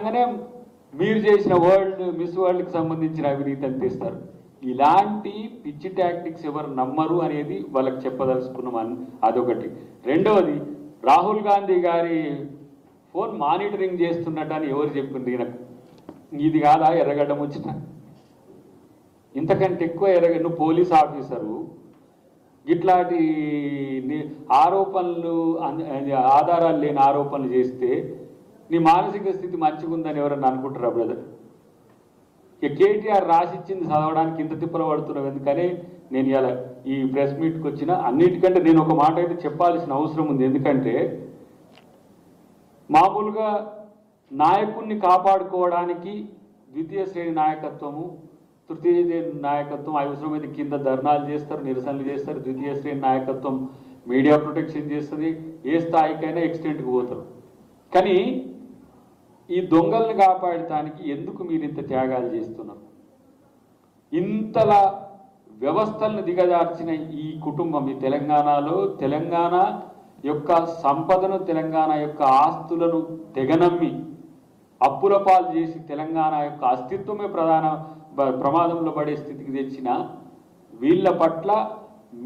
అనగానే మీరు చేసిన మిస్ వరల్డ్కి సంబంధించిన అవినీతి అని తీస్తారు. ఇలాంటి పిచ్చి టాక్టిక్స్ ఎవరు నమ్మరు అనేది వాళ్ళకి చెప్పదలుచుకున్నాం. అదొకటి. రెండవది, రాహుల్ గాంధీ గారి ఫోన్ మానిటరింగ్ చేస్తున్నట్టని ఎవరు చెప్పింది? ఇది కాదా ఎర్రగడ్డ ముచ్చట? ఇంతకంటే ఎక్కువ నువ్వు పోలీస్ ఆఫీసరు ఇట్లాంటి ఆరోపణలు, ఆధారాలు లేని ఆరోపణలు చేస్తే నీ మానసిక స్థితి మంచిగా ఉందని ఎవరన్నా అనుకుంటారా బ్రదర్? ఇక కేటీఆర్ రాసిచ్చింది చదవడానికి ఇంత తిప్పలు పడుతున్నావు ఎందుకని నేను ఇలా ఈ ప్రెస్ మీట్కి వచ్చిన. అన్నిటికంటే నేను ఒక మాట అయితే చెప్పాల్సిన అవసరం ఉంది. ఎందుకంటే మామూలుగా నాయకుడిని కాపాడుకోవడానికి ద్వితీయ శ్రేణి నాయకత్వము, తృతీయ శ్రేణి నాయకత్వం అవసరమైతే కింద ధర్నాలు చేస్తారు, నిరసనలు చేస్తారు. ద్వితీయ శ్రేణి నాయకత్వం మీడియా ప్రొటెక్షన్ చేస్తుంది, ఏ స్థాయికైనా ఎక్స్టెంట్కి పోతారు. కానీ ఈ దొంగల్ని కాపాడటానికి ఎందుకు మీరు ఇంత త్యాగాలు చేస్తున్నారు? ఇంతలా వ్యవస్థలను దిగజార్చిన ఈ కుటుంబం ఈ తెలంగాణలో తెలంగాణ యొక్క సంపదను, తెలంగాణ యొక్క ఆస్తులను తెగనమ్మి అప్పుల పాలు చేసి తెలంగాణ యొక్క అస్తిత్వమే ప్రమాదంలో పడే స్థితికి తెచ్చిన వీళ్ళ పట్ల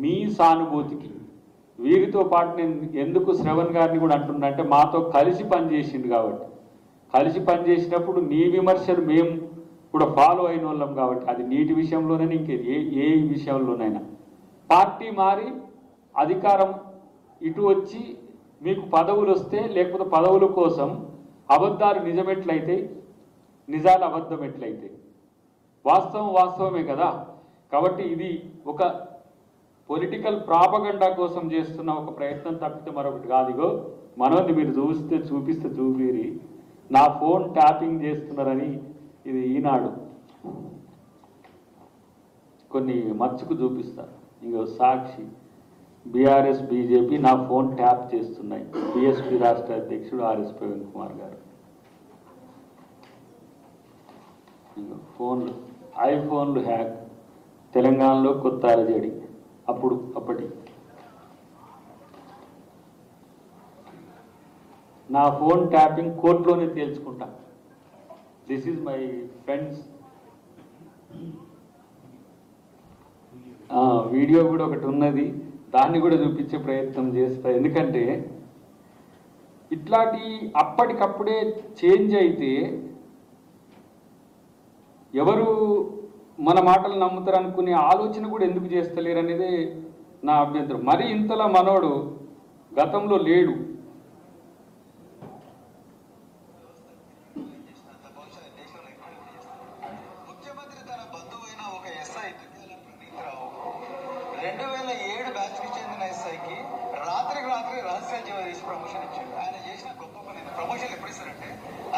మీ సానుభూతికి, వీరితో పాటు నేను ఎందుకు శ్రవణ్ గారిని కూడా అంటున్నా అంటే మాతో కలిసి పనిచేసిండు కాబట్టి, కలిసి పనిచేసినప్పుడు నీ విమర్శలు మేము కూడా ఫాలో అయిన వాళ్ళం కాబట్టి, అది నీటి విషయంలోనైనా ఇంకే ఏ విషయంలోనైనా పార్టీ మారి అధికారం ఇటు వచ్చి మీకు పదవులు వస్తే, లేకపోతే పదవుల కోసం అబద్ధాలు నిజమెట్లయితే, నిజాలు అబద్ధం ఎట్లయితే, వాస్తవం వాస్తవమే కదా. కాబట్టి ఇది ఒక పొలిటికల్ ప్రాపగండా కోసం చేస్తున్న ఒక ప్రయత్నం తప్పితే మరొకటి కాదుగో. మనోని మీరు చూపిస్తే చూపిరి నా ఫోన్ ట్యాపింగ్ చేస్తున్నారని ఇది ఈనాడు కొన్ని మచ్చుకు చూపిస్తారు. ఇంకో సాక్షి, బీఆర్ఎస్ బీజేపీ నా ఫోన్ ట్యాప్ చేస్తున్నాయి. బీఎస్పీ రాష్ట్ర అధ్యక్షుడు ఆర్ఎస్ ప్రవీణ్ కుమార్ గారు. ఫోన్లు, ఐఫోన్లు హ్యాక్, తెలంగాణలో కొత్త అలజడి. అప్పటి నా ఫోన్ ట్యాపింగ్ కోర్టులోనే తేల్చుకుంటా. This is my friends. Video కూడా ఒకటి ఉన్నది, దాన్ని కూడా చూపించే ప్రయత్నం చేస్తా. ఎందుకంటే ఇట్లాంటి అప్పటికప్పుడే చేంజ్ అయితే ఎవరు మన మాటలు నమ్ముతారు అనుకునే ఆలోచన కూడా ఎందుకు చేస్తలేరు అనేది నా అభ్యంతరం. మరి ఇంతలా మనోడు గతంలో లేడు. ముఖ్యమంత్రి తన బంధువైన ఒక ఎస్ఐ 2007 బ్యాచ్కి చెందిన ఎస్ఐకి రాత్రికి రాత్రి రహస్య జీవ తీసి ప్రమోషన్ ఇచ్చాడు. ఆయన చేసిన గొప్ప పని. ప్రమోషన్ ఎప్పుడు ఇస్తారంటే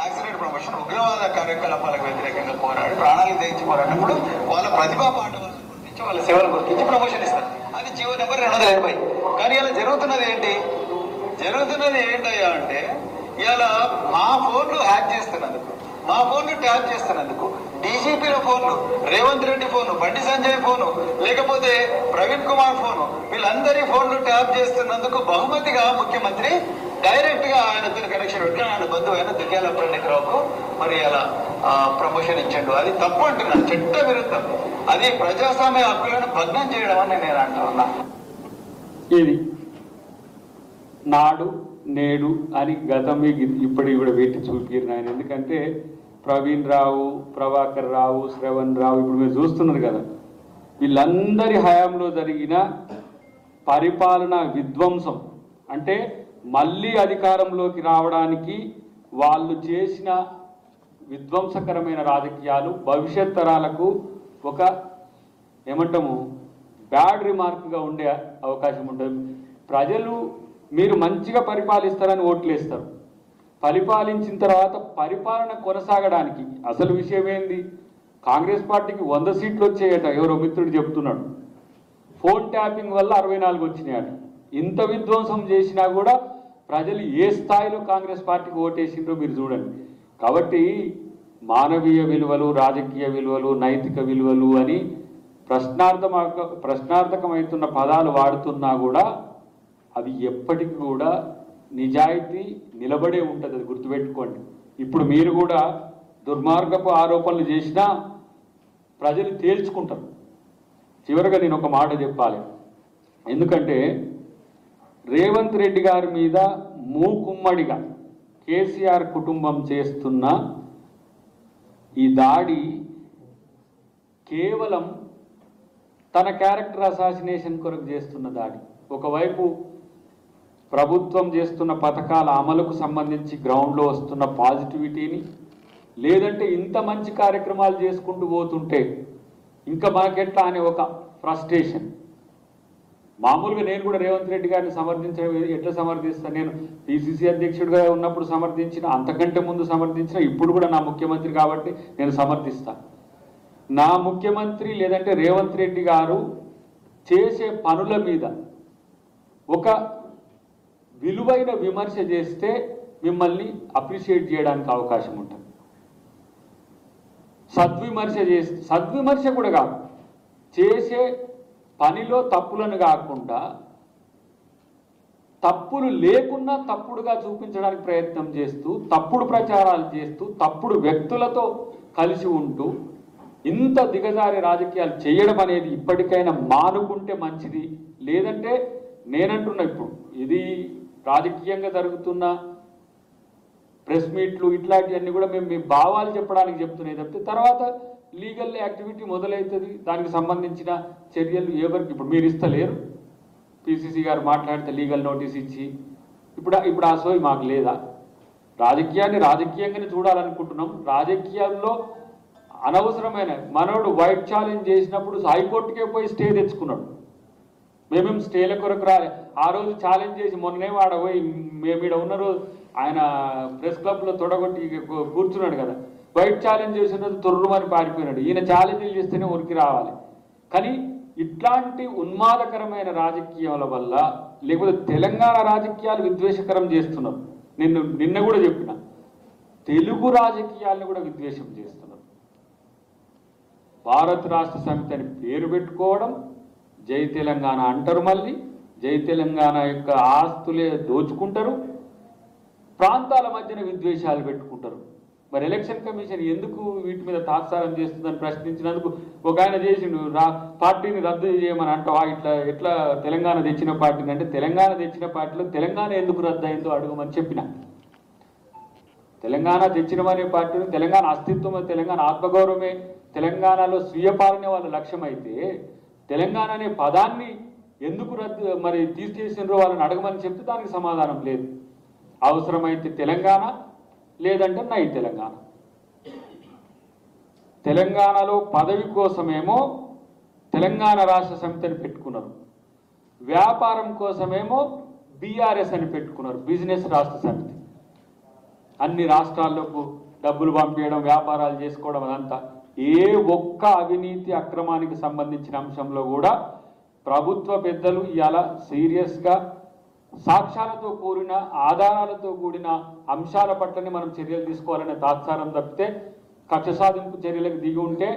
యాక్సిడెంట్ ప్రమోషన్. ఉగ్రవాద కార్యకలాపాలకు వ్యతిరేకంగా పోరాడి ప్రాణాలు తెచ్చి పోరాడినప్పుడు వాళ్ళ ప్రతిభా పాఠవాలను గుర్తించి వాళ్ళ సేవలు గుర్తించి ప్రమోషన్ ఇస్తారు. అది జీవో నెంబర్ 280. కానీ ఇలా జరుగుతున్నది ఏంటయ్యా అంటే ఇలా మా ఫోన్లు హ్యాక్ చేస్తున్నందుకు, మా ఫోన్లు ట్యాప్ చేస్తున్నందుకు, డీజీపీల ఫోన్లు, రేవంత్ రెడ్డి ఫోను, బండి సంజయ్ ఫోను, లేకపోతే ప్రవీణ్ కుమార్ ఫోను, వీళ్ళందరి ఫోన్లు ట్యాప్ చేస్తున్నందుకు బహుమతిగా ముఖ్యమంత్రి డైరెక్ట్ గా ఆయనతో కనెక్షన్ పెట్టి ఆయన బంధువు అయిన దుగ్గ్యాల పండితరావుకు మరి అలా ప్రమోషన్ ఇచ్చిండు. అది తప్పు అంటున్నాను, చట్ట విరుద్ధం. అది ప్రజాస్వామ్య హక్కులను భగ్నం చేయడం అని నేను అంటున్నా. ఇది నాడు నేడు అని గతం ఇప్పటికి కూడా పెట్టి చూపిరు ఆయన. ఎందుకంటే ప్రవీణ్ రావు, ప్రభాకర్ రావు, శ్రవణ్ రావు ఇప్పుడు మీరు చూస్తున్నారు కదా, వీళ్ళందరి హయాంలో జరిగిన పరిపాలన విధ్వంసం అంటే మళ్ళీ అధికారంలోకి రావడానికి వాళ్ళు చేసిన విధ్వంసకరమైన రాజకీయాలు భవిష్యత్ తరాలకు ఒక ఏమంటాము బ్యాడ్ రిమార్క్గా ఉండే అవకాశం ఉంటుంది. ప్రజలు మీరు మంచిగా పరిపాలిస్తారని ఓట్లు వేస్తారు. పరిపాలించిన తర్వాత పరిపాలన కొనసాగడానికి అసలు విషయం ఏంది? కాంగ్రెస్ పార్టీకి 100 సీట్లు వచ్చాయట, ఎవరో మిత్రుడు చెప్తున్నాడు. ఫోన్ ట్యాపింగ్ వల్ల 64 వచ్చినాయట. ఇంత విధ్వంసం చేసినా కూడా ప్రజలు ఏ స్థాయిలో కాంగ్రెస్ పార్టీకి ఓటేసిండ్రో మీరు చూడండి. కాబట్టి మానవీయ విలువలు, రాజకీయ విలువలు, నైతిక విలువలు అని ప్రశ్నార్థకమవుతున్న పదాలు వాడుతున్నా కూడా అవి ఎప్పటికీ కూడా నిజాయితీ నిలబడే ఉంటుంది. అది గుర్తుపెట్టుకోండి. ఇప్పుడు మీరు కూడా దుర్మార్గపు ఆరోపణలు చేసినా ప్రజలు తేల్చుకుంటారు. చివరిగా నేను ఒక మాట చెప్పాలి. ఎందుకంటే రేవంత్ రెడ్డి గారి మీద మూకుమ్మడిగా కేసీఆర్ కుటుంబం చేస్తున్న ఈ దాడి కేవలం తన క్యారెక్టర్ అసాసినేషన్ కొరకు చేస్తున్న దాడి. ఒకవైపు ప్రభుత్వం చేస్తున్న పథకాల అమలుకు సంబంధించి గ్రౌండ్లో వస్తున్న పాజిటివిటీని, లేదంటే ఇంత మంచి కార్యక్రమాలు చేసుకుంటూ పోతుంటే ఇంకా మనకెట్లా అనే ఒక ఫ్రస్ట్రేషన్. మామూలుగా నేను కూడా రేవంత్ రెడ్డి గారిని సమర్థించడం ఎట్లా సమర్థిస్తాను? నేను పిసిసి అధ్యక్షుడిగా ఉన్నప్పుడు సమర్థించిన, అంతకంటే ముందు సమర్థించిన, ఇప్పుడు కూడా నా ముఖ్యమంత్రి కాబట్టి నేను సమర్థిస్తాను. నా ముఖ్యమంత్రి లేదంటే రేవంత్ రెడ్డి గారు చేసే పనుల మీద ఒక విలువైన విమర్శ చేస్తే మిమ్మల్ని అప్రిషియేట్ చేయడానికి అవకాశం ఉంటుంది. సద్విమర్శ కూడా కాదు, చేసే పనిలో తప్పులను కాకుండా తప్పులు లేకున్నా తప్పుడుగా చూపించడానికి ప్రయత్నం చేస్తూ, తప్పుడు ప్రచారాలు చేస్తూ, తప్పుడు వ్యక్తులతో కలిసి ఉంటూ ఇంత దిగజారే రాజకీయాలు చేయడం అనేది ఇప్పటికైనా మానుకుంటే మంచిది. లేదంటే నేనంటున్నా, ఇప్పుడు ఇది రాజకీయంగా జరుగుతున్న ప్రెస్ మీట్లు ఇట్లాంటివన్నీ కూడా మేము మీ భావాలు చెప్పడానికి చెప్తున్నాయి తప్పితే తర్వాత లీగల్ యాక్టివిటీ మొదలవుతుంది. దానికి సంబంధించిన చర్యలు ఎవరికి ఇప్పుడు మీరు ఇస్తలేరు. పిసిసి గారు మాట్లాడితే లీగల్ నోటీస్ ఇచ్చి ఇప్పుడు ఆ సోయి మాకు లేదా? రాజకీయాన్ని రాజకీయంగానే చూడాలనుకుంటున్నాం. రాజకీయాల్లో అనవసరమైన మనోడు వైట్ ఛాలెంజ్ చేసినప్పుడు హైకోర్టుకే పోయి స్టే తెచ్చుకున్నాడు. మేమేం స్టేల కొరకు రాలే. ఆ రోజు ఛాలెంజ్ చేసి మొన్నే వాడ పోయి మేమీడ ఉన్న రోజు ఆయన ప్రెస్ క్లబ్లో తొడగొట్టి కూర్చున్నాడు కదా. వైట్ ఛాలెంజ్ చేసిన రోజు తొర్రుమని పారిపోయినాడు. ఈయన ఛాలెంజ్లు చేస్తేనే ఉరికి రావాలి. కానీ ఇట్లాంటి ఉన్మాదకరమైన రాజకీయాల వల్ల, లేకపోతే తెలంగాణ రాజకీయాలు విద్వేషకరం చేస్తున్నారు. నిన్న కూడా చెప్పిన, తెలుగు రాజకీయాలను కూడా విద్వేషం చేస్తున్నారు. భారత రాష్ట్ర సమితి అని పేరు పెట్టుకోవడం, జై తెలంగాణ అంటారు, మళ్ళీ జై తెలంగాణ యొక్క ఆస్తులే దోచుకుంటారు, ప్రాంతాల మధ్యన విద్వేషాలు పెట్టుకుంటారు. మరి ఎలక్షన్ కమిషన్ ఎందుకు వీటి మీద తాత్సారం చేస్తుందని ప్రశ్నించినందుకు ఒక ఆయన చేసిండు, పార్టీని రద్దు చేయమని అంటావా? ఎట్లా తెలంగాణ తెచ్చిన పార్టీని అంటే, తెలంగాణ తెచ్చిన పార్టీలో తెలంగాణ ఎందుకు రద్దు అయిందో అడుగుమని చెప్పిన. తెలంగాణ తెచ్చినమనే పార్టీని, తెలంగాణ అస్తిత్వమే, తెలంగాణ ఆత్మగౌరవమే, తెలంగాణలో స్వీయ పాలనే వాళ్ళ లక్ష్యం అయితే తెలంగాణ అనే పదాన్ని ఎందుకు మరి తీసేసినారో వాళ్ళని అడగమని చెప్తే దానికి సమాధానం లేదు. అవసరమైతే తెలంగాణ, లేదంటే నై తెలంగాణ. తెలంగాణలో పదవి కోసమేమో తెలంగాణ రాష్ట్ర సమితి అని పెట్టుకున్నారు, వ్యాపారం కోసమేమో బీఆర్ఎస్ అని పెట్టుకున్నారు, బిజినెస్ రాష్ట్ర సమితి. అన్ని రాష్ట్రాల్లోకి డబ్బులు పంపించడం, వ్యాపారాలు చేసుకోవడం, అదంతా ఏ ఒక్క అవినీతి అక్రమానికి సంబంధించిన అంశంలో కూడా ప్రభుత్వ పెద్దలు ఇవాళ సీరియస్గా సాక్ష్యాలతో కూడిన, ఆధారాలతో కూడిన అంశాల పట్లనే మనం చర్యలు తీసుకోవాలనే తాత్సారం తప్పితే కక్ష సాధింపు చర్యలకు దిగి ఉంటే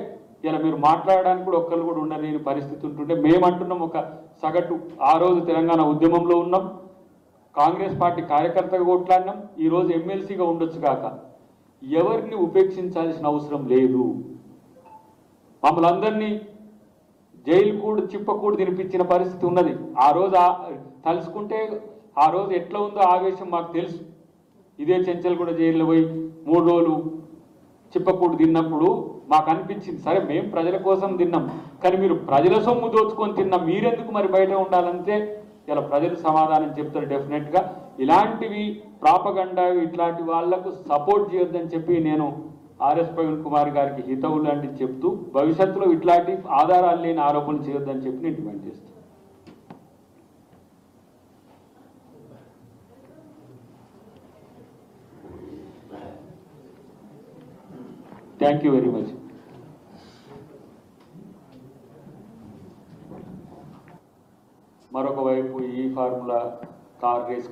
ఇలా మీరు మాట్లాడడానికి కూడా ఒక్కరు కూడా ఉండలేని పరిస్థితి ఉంటుంటే, మేమంటున్నాం ఒక సగటు ఆ రోజు తెలంగాణ ఉద్యమంలో ఉన్నాం, కాంగ్రెస్ పార్టీ కార్యకర్తగా కొట్లాడినాం, ఈరోజు ఎమ్మెల్సీగా ఉండొచ్చు కాక ఎవరిని ఉపేక్షించాల్సిన అవసరం లేదు. మమ్మల్ని అందరినీ జైలు కూడా చిప్పకూడు తినిపించిన పరిస్థితి ఉన్నది. ఆ రోజు తలుసుకుంటే ఆ రోజు ఎట్లా ఉందో ఆవేశం మాకు తెలుసు. ఇదే చెంచల్గూడ జైల్లో పోయి 3 రోజులు చిప్పకూడు తిన్నప్పుడు మాకు అనిపించింది, సరే మేము ప్రజల కోసం తిన్నాం, కానీ మీరు ప్రజల సొమ్ము దోచుకొని తిన్నాం, మీరెందుకు మరి బయట ఉండాలంటే ఇలా ప్రజలు సమాధానం చెప్తారు డెఫినెట్గా. ఇలాంటివి ప్రాపగండా ఇట్లాంటి వాళ్లకు సపోర్ట్ చేయొద్దని చెప్పి నేను ఆర్ఎస్ ప్రవీణ్ కుమార్ గారికి హితవు లాంటివి చెప్తూ, భవిష్యత్తులో ఇట్లాంటి ఆధారాలు లేని ఆరోపణలు చేయొద్దని చెప్పి నేను డిమాండ్ చేస్తాను. Thank you very much. మరొక వైపు ఈ ఫార్ములా కార్ రేస్